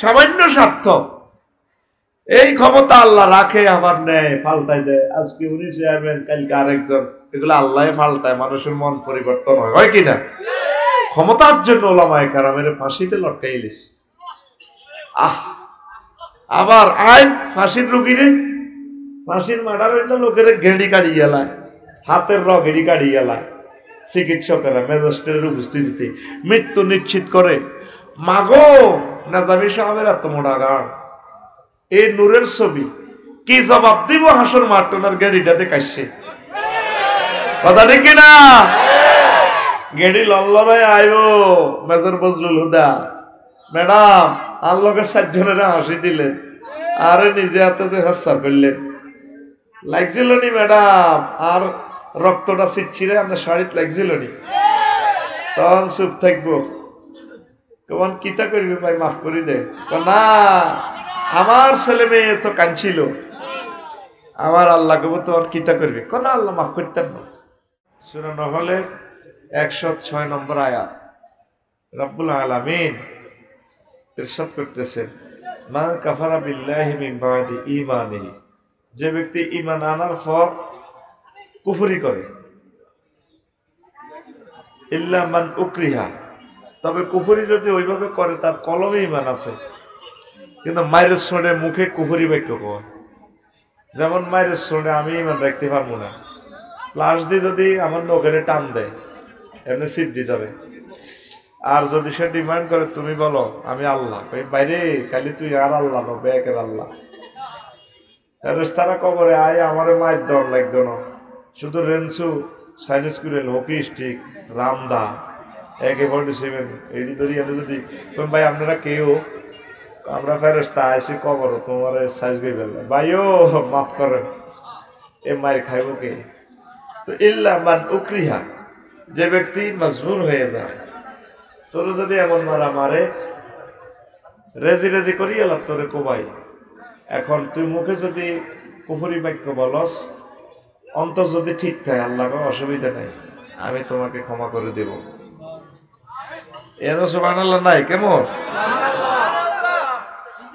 সামান্য স্বার্থ। এই ক্ষমতা আল্লাহ রাখে, আবার নেয়, পাল্টাই দেয়। আজকে উনি চেয়ারম্যান, কালকে আরেকজন। এগুলো আল্লাহ পাল্টায়, মানুষের মন পরিবর্তন হয় কিনা? ক্ষমতার জন্য ওলামায়ে কেরামের ফাঁসিতে লটকাইলিস। আবার আইন ফাঁসির রুগীরে, ফাঁসির মার্ডার হইলে লোকের ঘেড়ি কাড়ি গেলায়, হাতের রগেড়ি কাড়ি গেলায়। চিকিৎসকেরা ম্যাজিস্ট্রেটের উপস্থিতিতে মৃত্যু নিশ্চিত করে। মাগো নাজামি সাহেবের এত মোটা গাড়, এই নূরের ছবি, কি জবাব দিব হাসর মাঠটার গাড়িটাতে কাশছে? কথা ঠিক কিনা? গেড়ি লল্লরায় আইও মেজর বজলুল হুদা ম্যাডাম, আল্লাহকে 7 জনেরা হাসি দিলেন, আরে নিজে হাতে যে হাস্যার করলেন। লাগছিল নি ম্যাডাম? আর রক্তটা ছিটছিরে আপনার শাড়িতে লাগছিল নি? তখন চুপ থাকবো। কেমন কিতা করবি ভাই, মাফ করি দে। না, আমার ছেলে মেয়ে তো কাঁদছিল, আমার আল্লাহ কব তোমার কিতা করবি? কোন আল্লাহ মাফ করতেন না। সূরা নহলের 106 নম্বর আয়াত রব্বুল আলামিন ইরশাদ করতেছেন, মান কাফারা বিল্লাহি মিন বাদি ঈমানিহি, যে ব্যক্তি ঈমান আনার পর কুফরি করে, ইল্লা মান উকরিহা, তবে কুফরি যদি ওইভাবে করে তার কলমে ঈমান আছে, কিন্তু মায়ের শুনে মুখে কুফরি বাক্য কয়। যেমন মায়ের শুনে আমি ঈমান রাখতে পারবো না, লাশ দিয়ে যদি আমার নখেরে টান দেয় এমনি সিট দিতে হবে। আর যদি সে ডিমান্ড করে তুমি বলো আমি আল্লাহ, বাইরে খালি তুই আর আল্লাহ নো, বেকের আল্লাহ। তারা কবরে আয় আমারে মায়ের দর লাগতো না, শুধু রেঞ্চু সাইনিস কুরেল হকি স্টিক রামদা AK-47 এটি ধরি। আমি যদি তুমি ভাই আপনারা কেউ, আমরা ফেরেশতা আইসি কবর তোমার সাইজ গই ফেলবে, ভাইও মাফ করেন, এ মায়ের খাইব কে? তো ইল্লা মান উকরিহা, যে ব্যক্তি মজবুর হয়ে যায়, তোর যদি এমন মারা মারে, রেজি রেজি করি এলাম তোরে কোবাই। এখন তুই মুখে যদি কুফরি বাক্য বলস, অন্তর যদি ঠিক থাকে, আল্লাহ অসুবিধা নাই, আমি তোমাকে ক্ষমা করে দেব। এর সুবহানাল্লাহ নাই কেমন?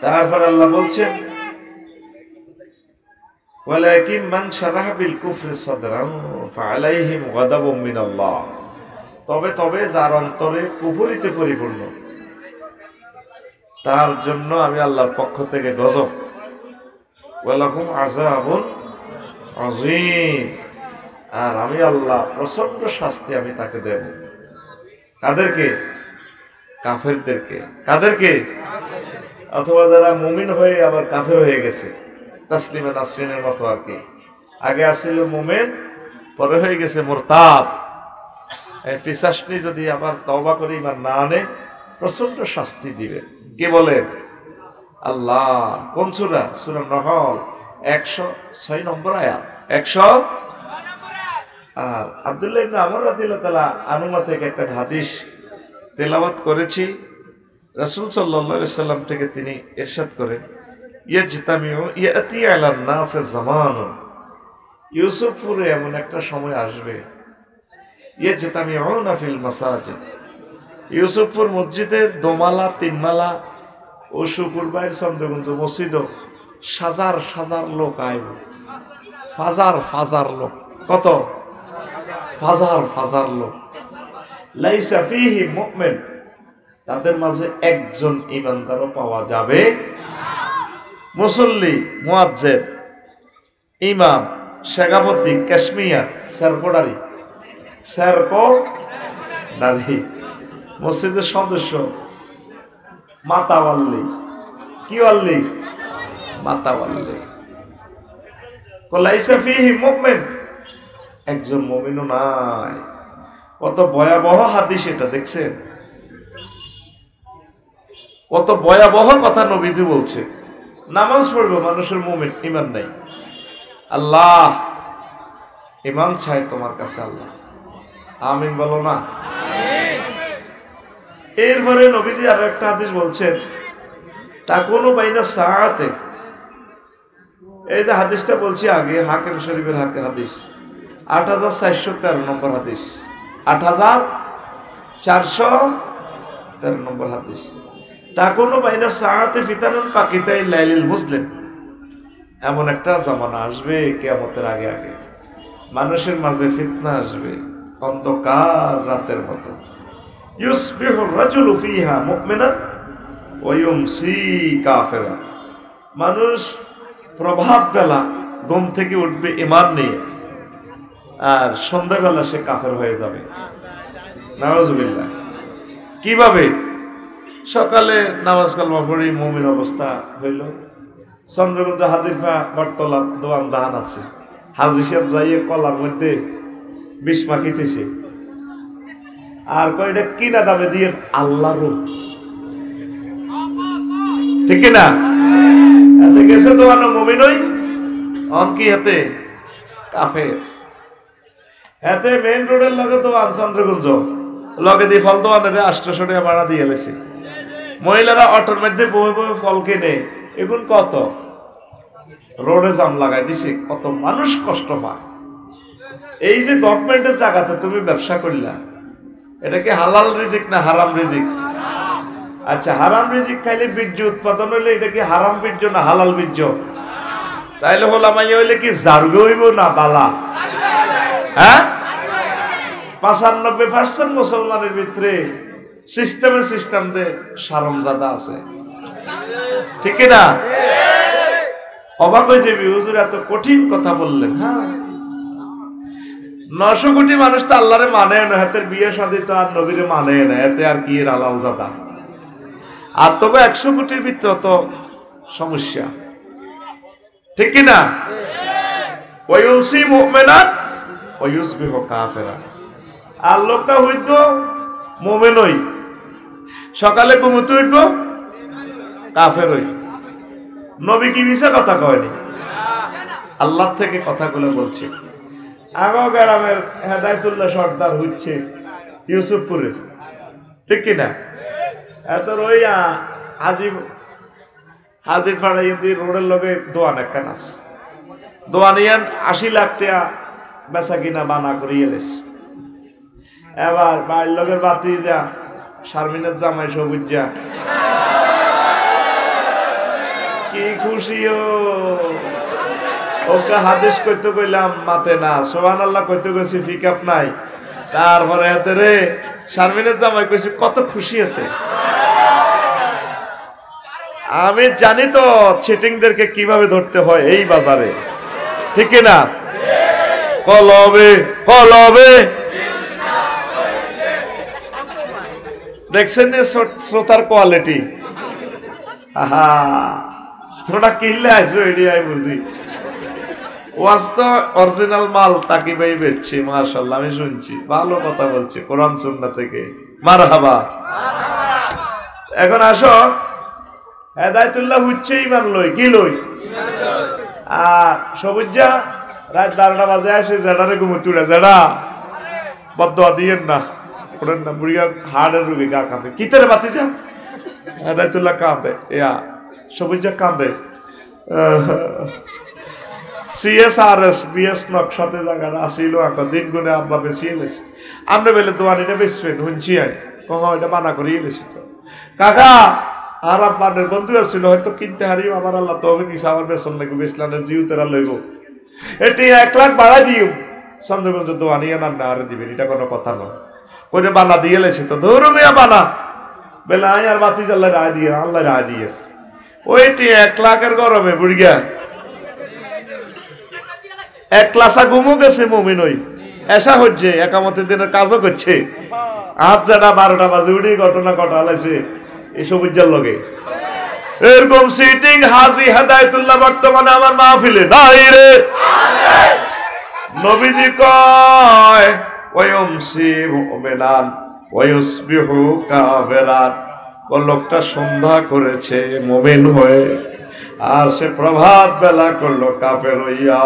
তারপর আল্লাহ বলছেন, ওয়ালাকিন মান শারাহা বিল কুফরি সাদরান ফাআলাইহিম গাদাবুম মিনাল্লাহ, তবে যার অন্তরে কুফরিতে পরিপূর্ণ, তার জন্য আমি আল্লাহর পক্ষ থেকে গজব, ওয়ালাহুম আযাবুন আযীম, আর আমি আল্লাহ প্রচন্ড শাস্তি আমি তাকে দেব। কাদেরকে? কাফেরদেরকে। কাদেরকে? অথবা যারা মুমিন হয়ে আবার কাফের হয়ে গেছে, তাসলিমা নাসরিনের মতো আর কি। আগে আসছিল মুমিন, পরে হয়ে গেছে মুরতাদ। এই পিশাচটি যদি আবার তওবা করে ইমান না আনে, প্রচন্ড শাস্তি দিবে। কে বলেন? আল্লাহ। কোন সূরা? সূরা নহল 106 নম্বর আয়াত। 106 নম্বর আয়াত। আর আব্দুল্লাহ ইবনে আমর রাদিয়াল্লাহু তাআলা আনহু থেকে একটা হাদিস তেলাওয়াত করেছি। রাসূল সাল্লাল্লাহু আলাইহি সাল্লাম থেকে তিনি ইরশাদ করেন, ইয়াজতামিউ ইয়াতি আলান নাস জামানুন, ইউসুফপুরে এমন একটা সময় আসবে, ইয়াজতামিউনা ফিল মাসাজিদ, ইউসুফপুর মসজিদের দোমালা তিনমালা ও শুকুরবাইর চন্দ্রগুঞ্জ মসজিদ হাজার হাজার লোক আইব, ফাজার লোক। কত? ফাজার লোক। লাইসা ফীহি মুমিন, তাদের মাঝে একজন ঈমানদারও পাওয়া যাবে। মুসল্লি, মুয়াজ্জিন, ইমাম, শেখাপতি, কাশ্মিয়ার, সেরকোডারি, মসজিদের সদস্য, মাতাওয়াল্লি। কি ওয়াল্লি? মাতাওয়াল্লি। লাইসা ফীহি মুমিন, একজন মুমিনও নাই। কত ভয়াবহ হাদিস এটা, দেখছেন? কত ভয়াবহ কথা নবীজি বলছে। নামাজ পড়বে মানুষের মুমিন, ঈমান নাই। আল্লাহ ঈমান চাই তোমার কাছে, আল্লাহ আমিন বলো না। এরপরে নবীজি আরো একটা হাদিস বলছেন, তাকুনু বাইনা সাআতে, এই যে হাদিসটা বলছি আগে, হাকিম শরীফের হাদিস 8413 নম্বর হাদিস, 8413 নম্বর হাদিস। তাকুনু বাইনা সাআতি ফিতানুন কাকিতাই লাইলিল মুসলিম। এমন একটা জামানা আসবে কিয়ামতের আগে আগে, মানুষের মাঝে ফিতনা আসবে অন্ধকার রাতের মতো। ইউসবিহু রাজুলু ফিহা মুমিনান ওয়া ইউমসি কাফিরা। মানুষ প্রভাত বেলা ঘুম থেকে উঠবে ঈমান নিয়ে, আর সন্ধ্যাবেলা সে কাফের হয়ে যাবে। নাউজুবিল্লাহ। কিভাবে? সকালে নামাজ কালমা পড়ি মুমিন অবস্থা হইল, চন্দ্রগঞ্জ হাজিরফা বটতলা দোয়ান দাহান আছে, হাজি সাহেব যাইয়ে কলার মধ্যে বিষ মাখিতেছে, আর কয়টা কিনা দামে দিয়ে আল্লাহর রূপ, ঠিক না? এতে গেছে দোয়ানো মুমিন হই, অন কি হাতে কাফের। এতে মেইন রোডের লগে দোয়ান চন্দ্রগঞ্জ লগে দিয়ে ফল দোয়ানের 800 টাকা ভাড়া দিয়ে গেছে। মহিলারা অটোর মধ্যে বয়ে বয়ে ফল কিনে, এখন কত রোডে জাম লাগাই দিছে, কত মানুষ কষ্ট পায়। এই যে গভর্নমেন্টের জায়গাতে তুমি ব্যবসা করলা, এটা কি হালাল রিজিক না হারাম রিজিক? আচ্ছা, হারাম রিজিক খাইলে বীর্য উৎপাদন হইলে এটা কি হারাম বীর্য না হালাল বীর্য? তাইলে হোলামাই হইলে কি জারগে হইব না বালা? হ্যাঁ, 95% মুসলমানের ভিতরে সিস্টেম দে সারমজাদা আছে, ঠিক না? অবাক হয়ে যাবি, হুজুর এত কঠিন কথা বললেন। হ্যাঁ, 900 কোটি মানুষ তো আল্লাহরে মানে না, হাতের বিয়ে শাদী তো আর নবীরে মানে না, এতে আর কি আলাল জাদা। আর তবে 100 কোটির ভিতরে তো সমস্যা, ঠিক কিনা? ওয়ায়ুসি মুমিনান ওয়ায়ুসবিহু কাফিরা। আর লোকটা হইত মুমিন হই, সকালে ঘুমোতে উঠবো কাফের হই। নবী কি মিছা কথা কয়নি? আল্লাহ থেকে কথাগুলো বলছে। আগো গ্রামের হেদায়তুল্লাহ সর্দার হচ্ছে ইউসুফপুরে, ঠিক কিনা? এত রইয়া হাজির ফাড়াইয়া দিয়ে রোডের লগে দোয়ান একখান আছে, দোয়ানিয়ান 80 লাখ টাকা বেচা কিনা বানা করিয়ে লেছে। এবার বাড়ির লগের বাতি যা শারমিনের জামাই সবুজ যা কি খুশি, ওকে হাদিস কইতে কইলাম মাতে না, সুবহানাল্লাহ কইতে কইছি পিকআপ নাই, তারপরে হাতে রে শারমিনের জামাই কইছে কত খুশি হতে। আমি জানি তো চিটিংদেরকে কিভাবে ধরতে হয় এই বাজারে, ঠিক না? কলবে কলবে দেখছেন শ্রোতার কোয়ালিটি। আহা, তোরা কিনলে আইসো এডিয়াই বুঝি। ওয়াজ তো অরিজিনাল মাল তাকি ভাই বেচছে, মাশাআল্লাহ আমি শুনছি, ভালো কথা বলছে কোরআন সুন্নাহ থেকে, মারহাবা। এখন আসো, হেদায়তুল্লাহ হচ্ছে ইমান লই, কি লই? আর সবুজা রাত 12টা বাজে আসে, জেডারে ঘুমোতে উড়ে, জেডা বদয়া দিয়েন না, ওটার না বুড়িয়া হাড়ের রুগী, গা কাঁপে। কিতারে বাতি যা হেদায়তুল্লাহ কাঁদে, ইয়া সবুজা কাঁদে। CSRS BS নকশাতে জায়গাটা আসিল একটা দিন গুনে আব্বা বেশি এলেছে, আমরা বেলে দোয়ানিটা বেসবেন হুঁচি আয়, এটা মানা করিয়ে এলেছি তো কাকা। আর আপনার বন্ধু আসছিল, হয়তো কিনতে হারিয়ে আমার আল্লাহ তবে দিছে, আমার বেসন লাগবে বেসলানের জিউ তেরা লইব, এটি 1 লাখ বাড়াই দিও চন্দ্রগঞ্জ দোয়ানিয়া না আর দিবেন, এটা কোনো কথা নয়। করে বানা দিয়ে এলেছি তো ধরো মেয়া বানা বেলা আয়, আর বাতি জ্বাল্লা রায় দিয়ে আল্লাহ রায় দিয়ে ওইটি 1 লাখের গরমে বুড়িয়া 1 ক্লাসা ঘুমও গেছে মুমিন হই, এসা হচ্ছে একামতের দিনের কাজও করছে। আজ যারা 12টা বাজে উঠে ঘটনা ঘটালাইছে এই সবুজের লগে। এরকম সিটিং হাজি হেদায়তুল্লাহ বর্তমানে আমার মাহফিলে নাই রে। নবীজি কয় ওয়ায়ুমসি মুমিনান ওয়ায়ুসবিহু কাফিরান, ও লোকটা সন্ধ্যা করেছে মুমিন হয়ে, আর সে প্রভাত বেলা করলো কাফের হইয়া।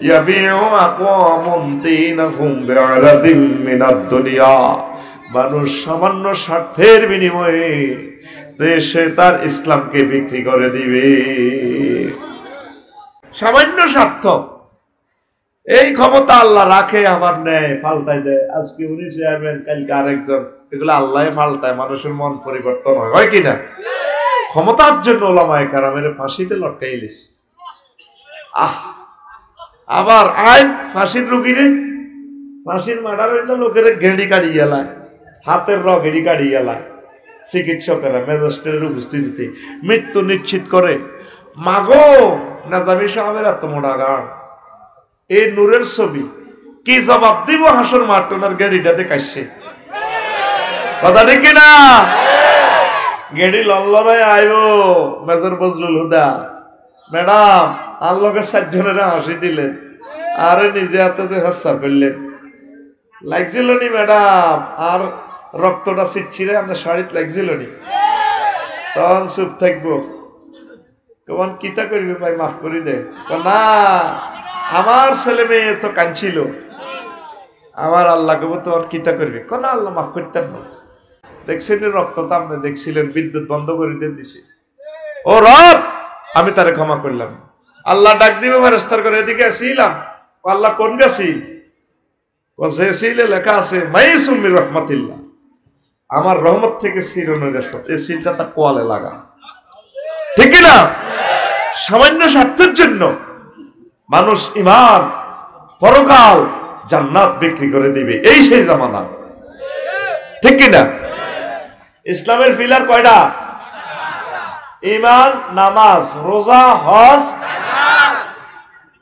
ইয়াবিউ আকওয়ামুন দীনাহুম বিআরাদিম মিনাদ দুনিয়া, মানুষ সামান্য স্বার্থের বিনিময়ে দেশে তার ইসলামকে বিক্রি করে দিবে, সামান্য স্বার্থ। এই ক্ষমতা আল্লাহ রাখে, আবার নেয়, পাল্টাই দেয়। আজকে উনি চেয়ারম্যান, কালকে আরেকজন, এগুলো আল্লাহ পাল্টায়, মানুষের মন পরিবর্তন হয় কিনা? ক্ষমতার জন্য ওলামায়ে কেরামের ফাঁসিতে লটকাইলিস। আবার আইন ফাঁসির রুগীরে, ফাঁসির মার্ডার হইলে লোকের ঘেড়ি কাড়ি গেলায়, হাতের রগেড়ি কাড়ি গেলায়। চিকিৎসকেরা ম্যাজিস্ট্রেটের উপস্থিতিতে মৃত্যু নিশ্চিত করে। মাগো নাজামি সাহেবের এত মোটা গান, এই নূরের ছবি, কি জবাব দিব হাসর মাঠ? ওনার গাড়িটাতে কাশছে, কথা ঠিক কিনা? গেড়ি লল্লরায় আইবো মেজর বজলুল হুদা ম্যাডাম, আর লোকের 7 জনেরা হাসি দিলেন, আরে নিজে হাতে যে হাস্যার করলেন। লাগছিল নি ম্যাডাম? আর রক্তটা ছিটছিরে আপনার শাড়িতে লাগছিল নি? তখন চুপ থাকবো, কেমন কিতা করবি ভাই, মাফ করি দে। না, আমার ছেলে মেয়ে তো কাঁদছিল, আমার আল্লাহ কব তোমার কিতা করবি? কোন আল্লাহ মাফ করতেন না। দেখছেন রক্তটা আপনি দেখছিলেন, বিদ্যুৎ বন্ধ করে দিয়ে দিছে। ও রব, আমি তারে ক্ষমা করলাম। আল্লাহ ডাক দিবে ফেরেশতার করে, এদিকে আসিলাম। আল্লাহ কোন গাছিল? যে সিলে লেখা আছে মাইসুম মির রাহমাতিল্লাহ, আমার রহমত থেকে সিরনের রেশমত, এই সিলটা তার কোয়ালে লাগা, ঠিক না? সামান্য স্বার্থের জন্য মানুষ ঈমান, পরকাল, জান্নাত বিক্রি করে দিবে, এই সেই জামানা, ঠিক কিনা? ইসলামের পিলার কয়টা? ঈমান, নামাজ, রোজা, হজ।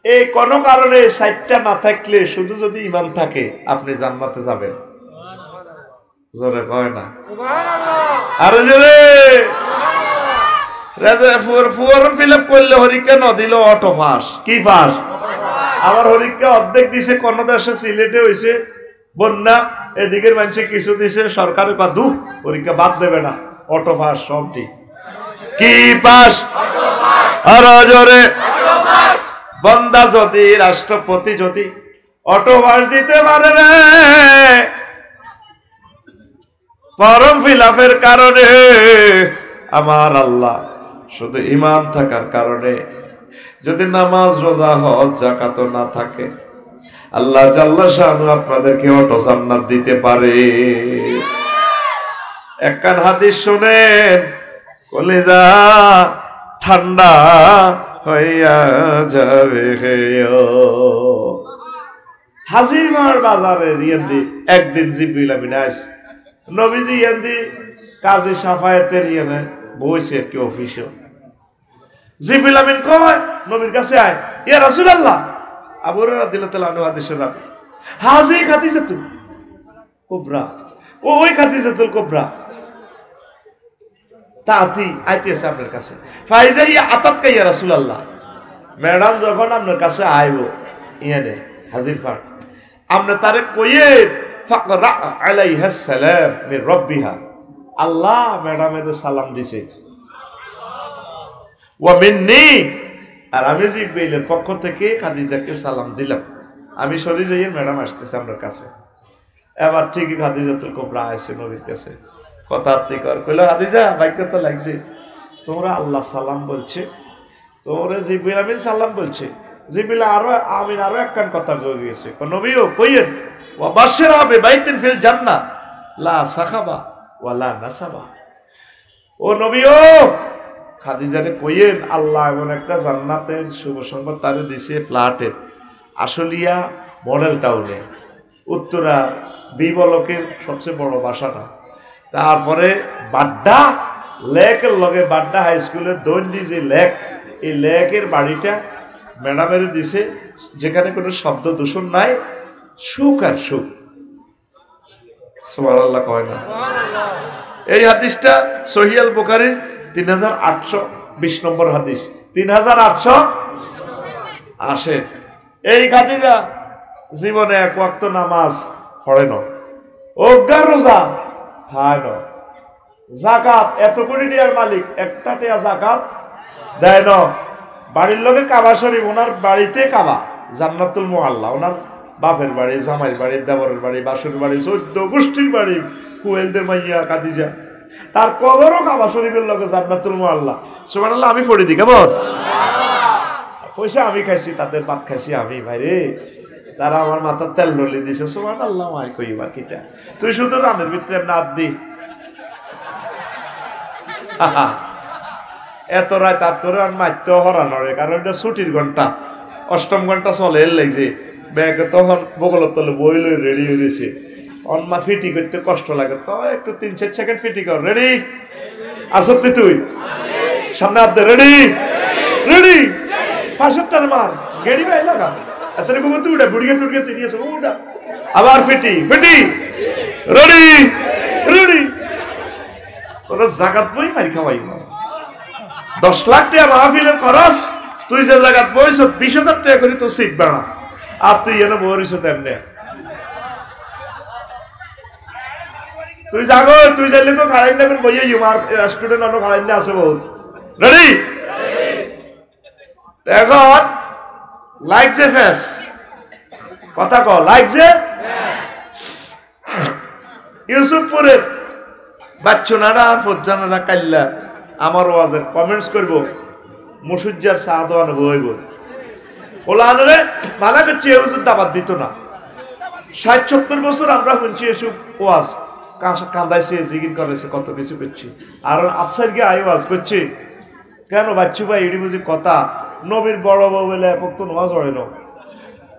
এই কোন কারণে 4টা না থাকলে, শুধু যদি ঈমান থাকে, আপনি জান্নাতে যাবেন। জোরে কয় না সুবহানাল্লাহ? আরে জোরে। ফর্ম ফিল আপ করলে হরিকা ন দিল অটো পাস, কি পাস? আমার হরিকা অর্ধেক দিছে, কোন দেশে সিলেটে হয়েছে বন্যা, এদিকের মানুষে কিছু দিছে, সরকারে বাদু পরীক্ষা বাদ দেবে না, অটো পাস সবটি। কি পাস? আর জোরে। বন্দা যদি, রাষ্ট্রপতি যদি অটো পাস দিতে পারে রে, ফর্ম ফিল আপের কারণে, আমার আল্লাহ শুধু ঈমান থাকার কারণে, যদি নামাজ, রোজা, হজ, যাকাত না থাকে, আল্লাহ জাল্লা শানু আপনাদেরকে অটো জান্নাত দিতে পারে। একখান হাদিস শুনেন, কলিজা ঠান্ডা হইয়া যাবে। হাজির মার বাজারে রিয়ান্দি একদিন জিব্রিল আমিন আইস, নবীজি ইয়ান্দি কাজী সাফায়েতের ইয়ানে বইছে আর কি অফিসে। জিব্রিল আমিন কয় নবীর কাছে আয়, ইয়া রাসূলুল্লাহ। আবু হুরায়রা রাদিয়াল্লাহু আনহু হাদিসের রাবি, হাজি খাদিজাতুল কুবরা, ওই খাদিজাতুল কুবরা তাতি আইতেছে আপনার কাছে। ফাইজা ইয়া আতাতকা ইয়া রাসূলুল্লাহ, ম্যাডাম যখন আপনার কাছে আইব ইয়ানে হাজির ফার, আপনি তারে কইয়ে ফাকরা আলাইহা সালাম মির রাব্বিহা, আল্লাহ ম্যাডামের সালাম দিছে, ওয়া মিন্নি, আর আমি জিব্রাইলের পক্ষ থেকে খাদিজাকে সালাম দিলাম। আমি শরীর যাই, ম্যাডাম আসতেছে আপনার কাছে। এবার ঠিকই খাদিজাতুল কুবরা আসে নবীর কাছে, কথা কর কইল, খাদিজা বাক্য তো লাগছে, তোমরা আল্লাহ সালাম বলছে, তোমরা জিব্রাইল আমিন সালাম বলছে। জিব্রাইল আরো একখান কথা কই গেছে, নবীও কইয়েন, ওয়া বাশশিরা বিবাইতিন ফিল জান্নাহ লা সাখাবা ওয়া লা নাসাবা। ও নবীও খাদিজারে কইয়েন, আল্লাহ এমন একটা জান্নাতের শুভ সংবাদ তারে দিছে, ফ্ল্যাটের আশুলিয়া মডেল টাউনে, উত্তরা বিবলকের সবচেয়ে বড় বাসাটা, তারপরে বাড্ডা লেকের লগে, বাড্ডা হাই স্কুলের দৈন্যি যে লেক, এই লেকের বাড়িটা ম্যাডামের দিছে, যেখানে কোনো শব্দ দূষণ নাই, সুখ আর সুখ। সুবহানাল্লাহ কয় না? এই হাদিসটা সহিহ আল বুখারীর 3820 নম্বর হাদিস, 3800 আসে। এই খাদিজা জীবনে এক ওয়াক্ত নামাজ পড়ে না, অজ্ঞা রোজা খায় না, যাকাত এত কোটি টাকার মালিক, একটা টাকা যাকাত দেয় না। বাড়ির লোকে কাবা শরীফ, ওনার বাড়িতে কাবা, জান্নাতুল মুআল্লা, ওনার বাপের বাড়ি, জামাইয়ের বাড়ি, দেবরের বাড়ি, বাসুর বাড়ি, 14 গোষ্ঠীর বাড়ি, কুয়েলদের মাইয়া খাদিজা, তার কবরও কাবা শরীফের লগে, জান্নাতুল মুআল্লা। সুবহানাল্লাহ। আমি পড়ে দিই কেমন? পয়সা আমি খাইছি, তাদের ভাত খাইছি আমি, ভাই রে তারা আমার মাথার তেল নলি দিছে সুবহানাল্লাহ মাই কইবা কিটা তুই শুধু রানের ভিতরে নাদ দি এত রাত আর তোর আর মারতে হরানরে কারণ এটা ছুটির ঘন্টা অষ্টম ঘন্টা চলে এর লাগছে ব্যাগ তখন বগলের তলে বই লই রেডি হয়ে গেছে অন্মা ফিটি করতে কষ্ট লাগে তো একটু 3-4 সেকেন্ড ফিটি কর রেডি আসতে তুই সামনে আপ দে রেডি রেডি পাঁচটার মার গেড়ি ভাই লাগা এত ঘুমোতে উঠে বুড়িয়ে টুড়িয়ে চিড়িয়েছে উঠা আবার ফিটি ফিটি রেডি রেডি তোরা জাগাত বই মারি খাওয়াই 10 লাখ টাকা মাহফিলের খরচ তুই যে জাগাত বইছ 20,000 টাকা করে তো সিট বানা আর তুই এনে বইছ তেমনে তুই জাগো তুই যাইলে কো খাড়াই না কোন বইয়ে ইমার স্টুডেন্ট আনো খাড়াই না আছে বহুত রেডি এখন লাইক যে ফেস কথা কও লাইক যে ইউসুফপুরের বাচ্চুনারা আর ফজ্জানারা কাইল্লা আমার ওয়াজের কমেন্টস করব মুসুজ্জার সাহাদওয়ান বইব ওলা আনরে মানা করছে হুজুর দাবাত দিত না 60-70 বছর আমরা শুনছি এসব ওয়াজ কাঁদাইছে জিকির করেছে কত কিছু করছি আর আফসার গিয়ে আই ওয়াজ করছে কেন বাচ্চু ভাই এটি বুঝি কথা নবীর বড় বউ বলে একক তো নামাজ পড়ে না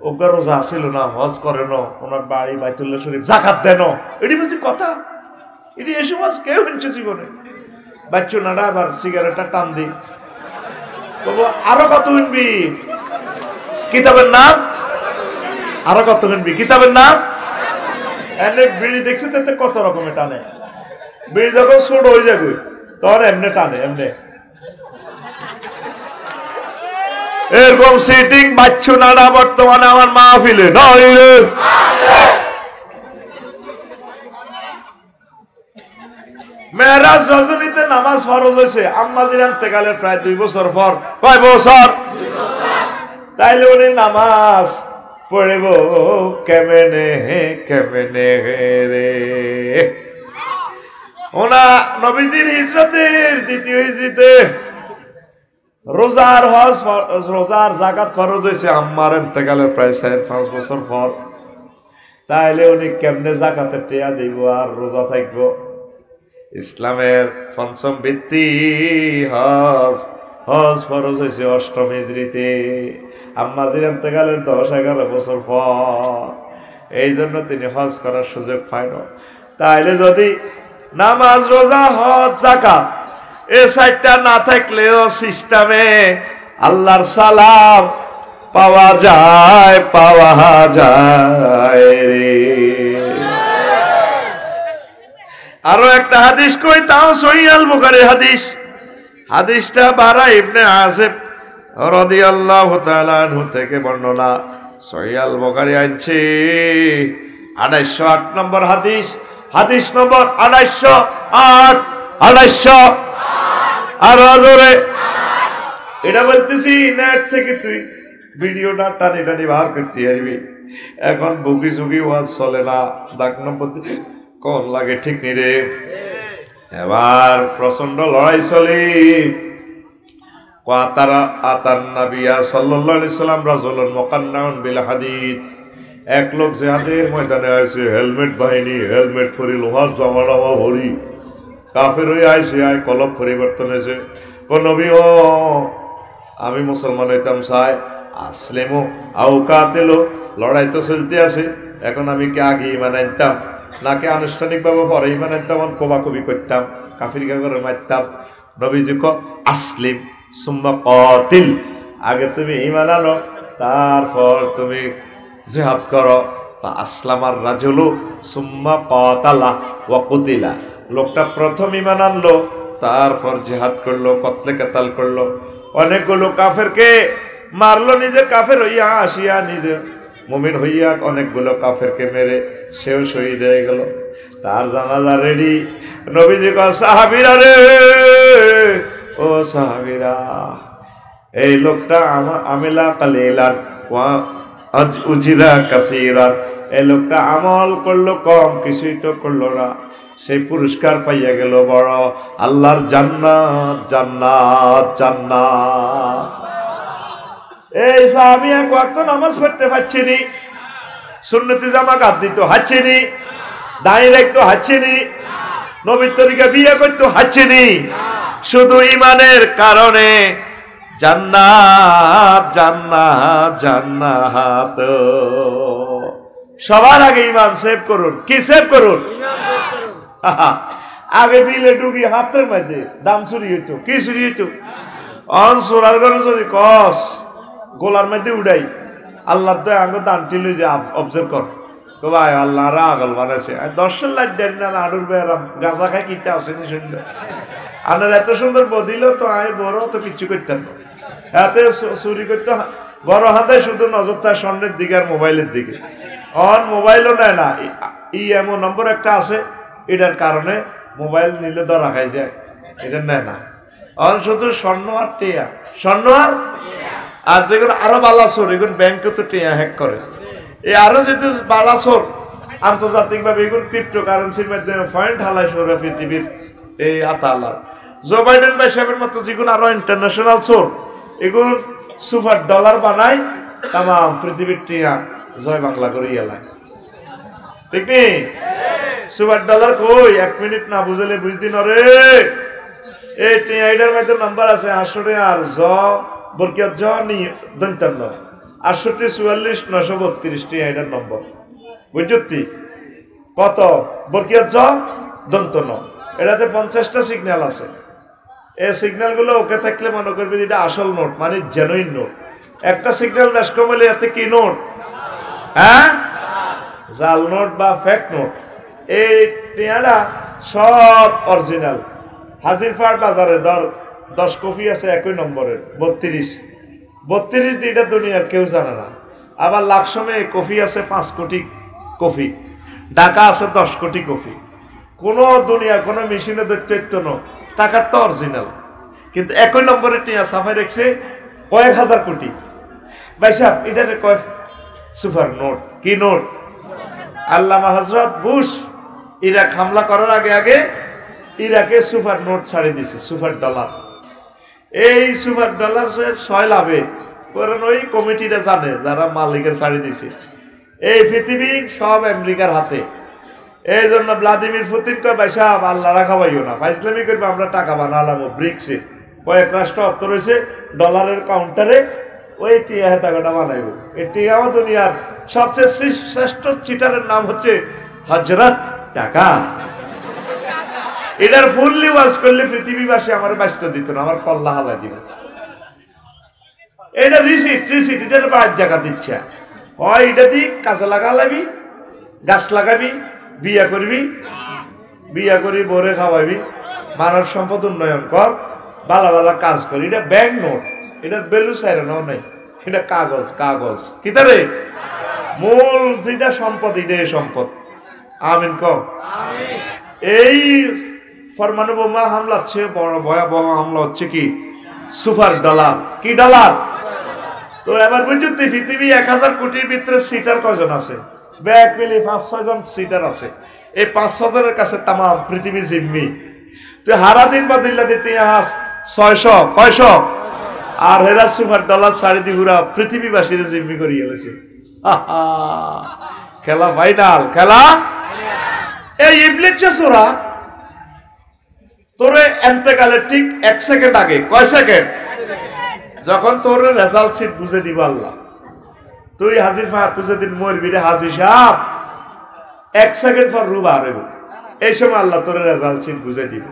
ওগা রোজা আসিল না হজ করে না ওনার বাড়ি বাইতুল্লাহ শরীফ যাকাত দেন এটি বুঝি কথা এটি এসব ওয়াজ কেউ শুনছে জীবনে বাচ্চু নাড়া আবার সিগারেটটা টান দি বাবু আরো কত শুনবি কিতাবের নাম আরো কত শুনবি কিতাবের নাম এনে বিড়ি দেখছি তাতে কত রকমের টানে বিড়ি যখন ছোট হয়ে যাবে তখন এমনি টানে এমনি এরকম সিটিং বাচ্চু নাড়া বর্তমানে আমার মাহফিলে নইলে মেরাজ রজনীতে নামাজ ফরজ হয়েছে আম্মাজির ইন্তেকালের প্রায় 2 বছর পর কয় বছর তাইলে উনি নামাজ পড়ব কেমনে রে ওনা নবীজির হিজরতের দ্বিতীয় হিজরতে রোজার জাকাত ফরজ হয়েছে আম্মার ইন্তেকালের প্রায় 4-5 বছর পর তাইলে উনি কেমনে জাকাতের টিয়া দিব আর রোজা থাকবো ইসলামের পঞ্চম ভিত্তি হজ ফরজ হয়েছে অষ্টম হিজরিতে আম্মাজির ইন্তেকালের 10-11 বছর পর এই জন্য তিনি হজ করার সুযোগ পায় না তাইলে যদি নামাজ রোজা হজ যাকাত এই 4টা না থাকলেও সিস্টেমে আল্লাহর সালাম পাওয়া যায় রে আরো একটা হাদিস কই তাও সহিহ আল বুখারীর হাদিসটা বারা ইবনে আসিফ রাদিয়াল্লাহু তাআলা আনহু থেকে বর্ণনা সহিহ আল বুখারী আনছে 2808 নম্বর হাদিস নম্বর 2808 আর জোরে এটা বলতেছি নেট থেকে তুই ভিডিওটা টানি বার করতে পারবি এখন বুকি সুকি ওয়াজ চলে না ডাক নম্বর কোন লাগে ঠিক নি রে এবার প্রচন্ড লড়াই চলি আতান নাবিয়া সাল্লাল্লাহু আলাইহি সাল্লাম রাজুলুন মুকান্নাউন বিল হাদিদ এক লোক জিহাদের ময়দানে আছে হেলমেট বাহিনী হেলমেট পরি লোহার জামানা ভরি কাফের হয়ে আইছে আয় কলব পরিবর্তন হয়েছে কোন নবী ও আমি মুসলমান হইতাম চাই আসলেমো আও কাতেলো লড়াই তো চলতে আছে এখন আমি কি আগে ইমান আনতাম নাকি আনুষ্ঠানিকভাবে পরে ইমান আনতাম কোবাকবি করতাম কাফিরকে করে মারতাম নবীজি ক আসলিম সুম্মা কাতিল আগে তুমি ইমান আনো তারপর তুমি জিহাদ করো আসলামার রাজুলু সুম্মা কাতালা ওয়া কুতিলা লোকটা প্রথম ইমান আনলো তারপর জিহাদ করলো কতলে কাতাল করলো অনেকগুলো কাফেরকে মারলো নিজে কাফের হইয়া আসিয়া নিজে মুমিন হইয়া অনেকগুলো কাফেরকে মেরে সেও শহীদ হয়ে গেল তার জানাজা রেডি নবীজি কয় সাহাবীরা রে ও সাহাবীরা এই লোকটা আমিলা কালিলান ওয়া উজিরা কাসীরান এই লোকটা আমল করলো কম কিছুই তো করলো না সেই পুরস্কার পাইয়া গেল বড় আল্লাহর জান্নাত এই সাহাবী এক ওয়াক্ত নামাজ পড়তে পারছিনি সুন্নতি জামা গাদ দিত হাঁচেনি, দাঁড়িয়ে রাখতো হাঁচেনি, নবীর তরিকা বিয়ে করতো হাঁচেনি। শুধু ইমানের কারণে জান্নাত জান্নাত জান্নাত। সবার আগে ইমান সেভ করুন। কি সেভ করুন? আগে বিলে ডুবি হাতের মাঝে দাম চুরি হইতো। কি চুরি হইতো? অন সোরার ঘরে যদি কস গোলার মধ্যে উড়াই আল্লাহ তো আগে দানটি লই যে অবজার্ভ কর তো ভাই আল্লাহ রা আগল বানাইছে 10 লাখ দেন না আড়ুর বেরাম গাঁজা খাই কিতে আসেনি শুনলে আনার এত সুন্দর বদিল তো আয় বড় তো কিচ্ছু করতেন না। এতে চুরি করতে বড় হাতে শুধু নজর তার স্বর্ণের দিকে আর মোবাইলের দিকে। অন মোবাইলও নেয় না, এমন নম্বর একটা আছে এটার কারণে মোবাইল নিলে ধরা খাই যায়, এটা নেয় না। অন শুধু স্বর্ণ আর টেয়া, স্বর্ণ আর যেগুলো আরো বালাসোর এগুলো ব্যাংকে তো টেয়া হ্যাক করে। এই আরো যেহেতু বালাসোর আন্তর্জাতিকভাবে এগুলো ক্রিপ্টো কারেন্সির মাধ্যমে পয়েন্ট হালাই সৌর পৃথিবীর এই আতালা জো বাইডেন ভাই সাহেবের মতো যেগুলো আরো ইন্টারন্যাশনাল সোর এগুলো সুপার ডলার বানায় তাম পৃথিবীর টিয়া জয় বাংলা করে এলায়। ঠিক নেই? সুপার ডলার কই 1 মিনিট না বুঝলে বুঝদিন রে। এই টিয়া এটার মধ্যে নাম্বার আছে 800 আর জ বরকিয়ত জ নি দন্তান্ন 68 44 932 টিয়া এটার নম্বর বুঝতি কত বরকিয়ত জ দন্তন্ন। এটাতে 50টা সিগন্যাল আছে। এই সিগন্যাল গুলো ওকে থাকলে মনে করবে এটা আসল নোট মানে জেনুইন নোট। একটা সিগন্যাল বেশ কম হলে এতে কি নোট? হ্যাঁ, জাল নোট বা ফেক নোট। এই টিয়াটা সব অরিজিনাল। হাজিরপাড় বাজারে 10 কপি আছে একই নম্বরের 32 দিটা দুনিয়ার কেউ জানে না। আবার লাকসমে কপি আছে 5 কোটি কপি, ঢাকা আছে 10 কোটি কপি। কোন দুনিয়া কোন মেশিনে দৈত্য ন টাকার তো অরিজিনাল, কিন্তু একই নম্বরের টিয়া সাফাই রেখেছে কয়েক হাজার কোটি। ভাই সাহেব এটাকে কয় সুপার নোট। কি নোট? আল্লামা হযরত বুশ ইরাক হামলা করার আগে ইরাকে সুপার নোট ছাড়ে দিছে, সুপার ডলার। এই সুপার ডলার 6 লাভে কারণ ওই কমিটিটা জানে যারা মালিকের ছাড়ে দিছে। এই পৃথিবী সব আমেরিকার হাতে। এই জন্য ভ্লাদিমির পুতিন কয় ভাই সাহেব আল্লাহ রাখা পাইও না, ফাইজলামি করবে, আমরা টাকা বানালাম ব্রিক্সে কয়েক রাষ্ট্র অর্থ রয়েছে ডলারের কাউন্টারে ওই টিয়া হেতাকাটা বানাইব। এই টিয়াও দুনিয়ার সবচেয়ে শ্রেষ্ঠ চিটারের নাম হচ্ছে হযরত টাকা। এটার ফুললি ওয়াজ করলে পৃথিবীবাসী আমার বাঁচত দিত না, আমার কল্লা হালা দিব। এটা রিসিট এটার বাদ জায়গা দিচ্ছে হয় এটা দিক কাঁচা লাগালাবি, গাছ লাগাবি, বিয়া করবি, বিয়া করি বরে খাওয়াবি, মানব সম্পদ উন্নয়ন কর, ভালো ভালো কাজ করি। এটা ব্যাংক নোট, এটার ভ্যালু সাইরানো নাই, এটা কাগজ কি তারে মূল যেটা সম্পদ এটাই সম্পদ। আমিন কম। এই পরমাণু বোমা হামলা হচ্ছে বড় ভয়াবহ হামলা হচ্ছে কি সুপার ডলার। কি ডলার? তো এবার বুঝতে পৃথিবী 1000 কোটির ভিতরে সিটার কয়জন আছে? ব্যাগ মিলি 5-6 জন সিটার আছে। এই 5-6 জনের কাছে তাম পৃথিবী জিম্মি। তো হারা দিন বা দিল্লা দিতে 600 কয়শো আর হেরা সুপার ডলার সাড়ে দিগুড়া পৃথিবীবাসীর জিম্মি করে গেলেছে। খেলা ফাইনাল, খেলা। এই ইবলিস ওরা তোরে এন্তেকালের ঠিক 1 সেকেন্ড আগে, কয় সেকেন্ড, যখন তোর রেজাল্ট সিট বুঝে দিব আল্লাহ, তুই হাজির ফা তুই যেদিন মরবি রে হাজির সাহেব 1 সেকেন্ড পর রূপ আর এই সময় আল্লাহ তোর রেজাল্ট সিট বুঝে দিব।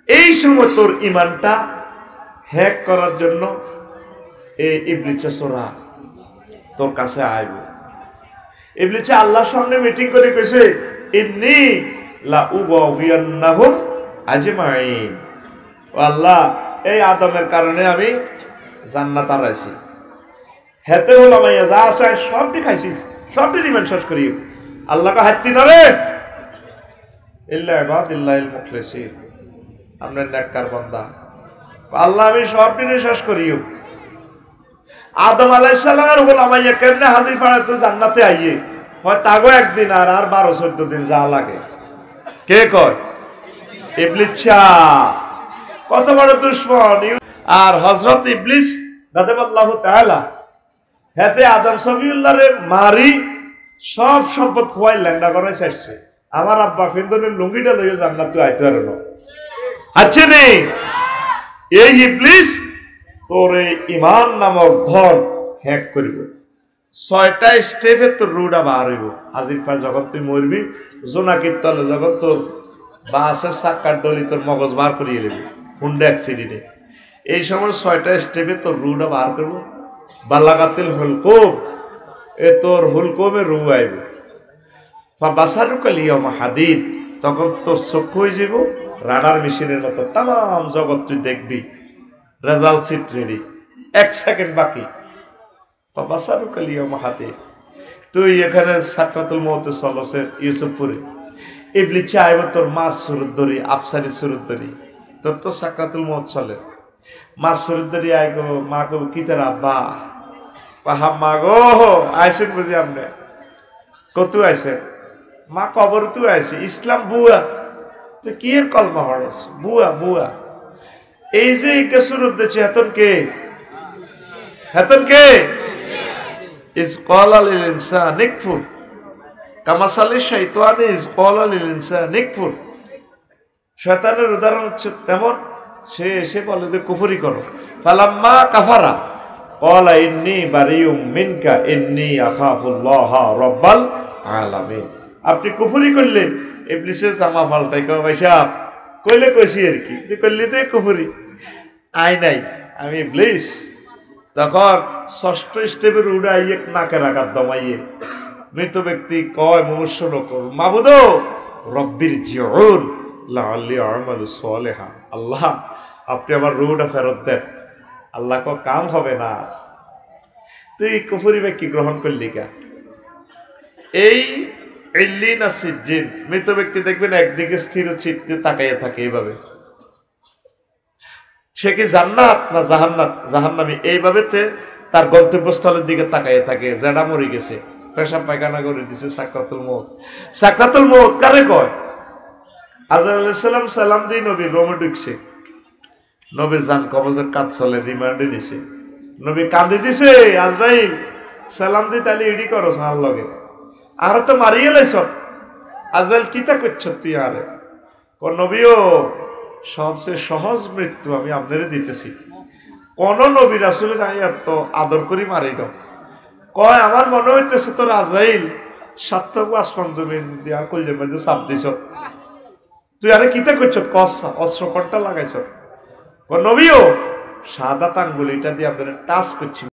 এই সময় তোর ইমানটা হ্যাক করার জন্য এই ইবলিস ওরা তোর কাছে আইব। ইবলিস আল্লাহর সামনে মিটিং করে কইছে ইন্নী লা উগাউবিয়ান্নাহুম আজমাইন। ও আল্লাহ, এই আদমের কারণে আমি জান্নাত হারাইছি, হেতে হলো মাইয়া যা আছে সবটি খাইছি, সবটি রিমেন শেষ করি। আল্লাহকে হাত্তি না রে ইল্লা ইবাদিল্লাহিল মুখলিসিন, আপনার নেককার বান্দা। আল্লাহ আমি সবটি শেষ করিও। আদম আলাইহিস সালামের গোলামাইয়া কেমনে হাজির পাড়া তো জান্নাতে আইয়ে হয় তাগো একদিন আর 12-14 দিন যা লাগে। কে কয়? ইবলিস। কত বড় দুশমন। আর হযরত ইবলিস গাদাবাল্লাহু তাআলা হেতে আদম সফিউল্লাহরে মারি সব সম্পদ খোয়াই ল্যান্ডা করাই চাইছে। আমার আব্বা ফিন্দনের লুঙ্গিটা লইয়া জান্নাত আইতে পারে না। আছে নেই এই ইবলিস তোর এই ইমান নামক ধন হ্যাক করিব। 6টা স্টেপে তোর রুডা বার হইব। হাজির পা যখন তুই মরবি জোনাকির তলে যখন তোর বাসের চাক্কার ডলি তোর মগজ বার করিয়ে নেবি হুন্ডা অ্যাক্সিডেন্টে। এই সময় 6টা স্টেপে তোর রুডা বার করবো। বালাগাতিল হুলকুম এ তোর হুলকুমে রু আইব। বাসারুকালিয়ম হাদিদ তখন তোর চক্ষু হয়ে যাব রাডার মেশিনের মতো। তাম জগৎ তুই দেখবি, রেজাল্ট সিট রেডি, 1 সেকেন্ড বাকি। বাসারুকালিয়ম হাদিদ তুই এখানে সাকরাতুল মউতে চলছেন ইউসুফপুরে, ইবলিস চাইব তোর মার সুরত ধরি, আফসারি সুরত ধরি, তোর তো সাকরাতুল মউত চলে। মার সুরত ধরি আই গো, মা গো কি তার আব্বা পাহা মা গো আইসেন বুঝি আপনি কত আইসেন? মা কবর তুই আইসে ইসলাম বুয়া তো কি এর কলমা হরস বুয়া বুয়া। এই যে কে সুরত দিচ্ছে হেতন কে? হেতন কে? ইস ক্বালা লিল ইনসান ইকফুর কামাসালি শাইতানি ইস ক্বালা লিল ইনসান ইকফুর। শয়তানের উদাহরণ হচ্ছে তেমন, সে এসে বলে যে কুফরি করো। ফালাম্মা কাফারা ক্বালা ইন্নী বারিউম মিনকা ইন্নী আখাফুল্লাহা রাব্বাল আলামিন। আপনি কুফরি করলে ইবলিসের জামা পাল্টাই কয় ভাই সাহেব কইলে কইছি আর কি, তুই করলি তো কুফরি আই নাই আমি ইবলিস। তখন 6টা স্টেপের উড়াইয়ে নাকের আঘাত দমাইয়ে মৃত ব্যক্তি কয় মনুষ্য লোক মাবুদ রব্বির জিউন লাআল্লি আমালু সালিহা। আল্লাহ আপনি আমার রুহটা ফেরত দেন। আল্লাহ কো কাম হবে না, তুই কুফরি ব্যক্তি গ্রহণ করলি কা? এই ইল্লিন আর সিজ্জিন মৃত ব্যক্তি দেখবেন একদিকে স্থির চিত্তে তাকাইয়া থাকে এইভাবে। সে কি জান্নাত না জাহান্নাত জাহান্নামী এইভাবে তার গন্তব্যস্থলের দিকে তাকাইয়া থাকে। জেডা মরে গেছে, পেশাব পায়খানা করে দিছে, সাকরাতুল মউত। সাকরাতুল মউত কারে কয়? আজরাইল আলাইহিস সালাম সালাম দিয়ে নবীর রোমে ঢুকছে, নবীর জান কবজের কাজ চলে, রিমান্ডে নিছে। নবী কাঁদে দিছে, আজরাইল সালাম দিয়ে তাহলে ইডি করো সার লগে আর তো মারিয়ে লাইছ। আজরাইল কিতা করছ তুই? আরে ও নবীও সবচেয়ে সহজ মৃত্যু আমি আপনারে দিতেছি। কোন নবী রাসূলের আয়াত তো আদর করি মারি না। কয় আমার মনে হইতেছে তোর আজরাইল সার্থক আসমান জমিন দিয়া কইলে মধ্যে চাপ দিছ, তুই আরে কিতা করছ? কসা অস্ত্র কোনটা লাগাইছ? ও নবীও সাদা আঙ্গুলিটা দিয়ে আপনারা টাচ করছি।